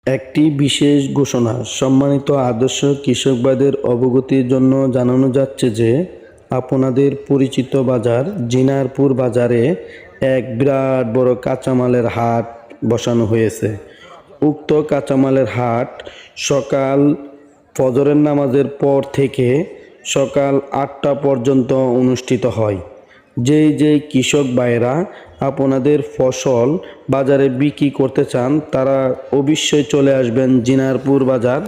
একটি বিশেষ ঘোষণা। সম্মানিত আদর্শ কৃষকভাইদের অবগতির জন্য জানানো যাচ্ছে যে আপনাদের পরিচিত বাজার জিনারপুর বাজারে এক বিরাট বড় কাঁচামালের হাট বসানো হয়েছে। উক্ত কাঁচামালের হাট সকাল ফজরের নামাজের পর থেকে সকাল ৮টা পর্যন্ত অনুষ্ঠিত হয়। যেই কৃষক ভাইরা আপনাদের ফসল বাজারে বিক্রি করতে চান তারা অবশ্যই চলে আসবেন জিনারপুর বাজার।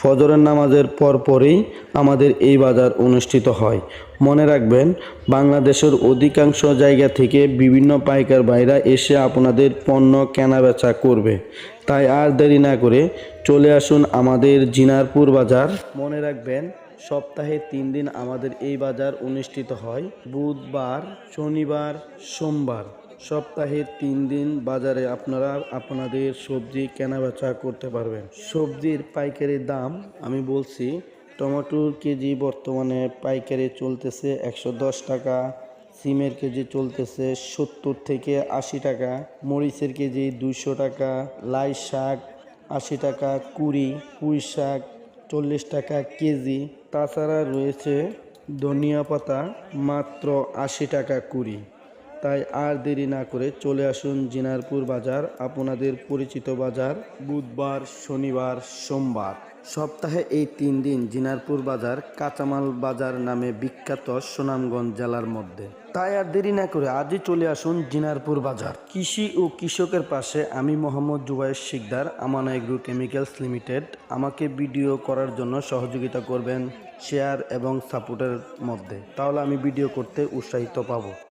ফজরের নামাজের পরপরই আমাদের এই বাজার অনুষ্ঠিত হয়। মনে রাখবেন, বাংলাদেশের অধিকাংশ জায়গা থেকে বিভিন্ন পাইকার ভাইরা এসে আপনাদের পণ্য কেনাবেচা করবে। তাই আর দেরি না করে চলে আসুন আমাদের জিনারপুর বাজার। মনে রাখবেন, সপ্তাহে 3 দিন আমাদের এই বাজার অনুষ্ঠিত হয়, বুধবার, শনিবার, সোমবার। সপ্তাহে 3 দিন বাজারে আপনারা আপনাদের সবজি কেনাবেচা করতে পারবেন। সবজির পাইকারি দাম আমি বলছি, টমেটোর কেজি বর্তমানে পাইকারি চলতেছে 110 টাকা, সিমের কেজি চলতেছে 70 থেকে 80 টাকা, মরিচের কেজি 200 টাকা, লাই শাক 80 টাকা কুড়ি, পুঁই শাক 40 টাকা কেজি। তাছাড়া রয়েছে ধনিয়া পাতা মাত্র 80 টাকা কুড়ি। তাই আর দেরি না করে চলে আসুন জিনারপুর বাজার, আপনাদের পরিচিত বাজার, বুধবার, শনিবার, সোমবার। সপ্তাহে এই 3 দিন জিনারপুর বাজার কাঁচামাল বাজার নামে বিখ্যাত সুনামগঞ্জ জেলার মধ্যে। তাই আর দেরি না করে আজই চলে আসুন জিনারপুর বাজার। কৃষি ও কৃষকের পাশে আমি Mohammad Jubayer Sikdar, Amana agro chemicals limited. আমাকে ভিডিও করার জন্য সহযোগিতা করবেন শেয়ার এবং সাপোর্টের মধ্যে, তাহলে আমি ভিডিও করতে উৎসাহিত পাবো।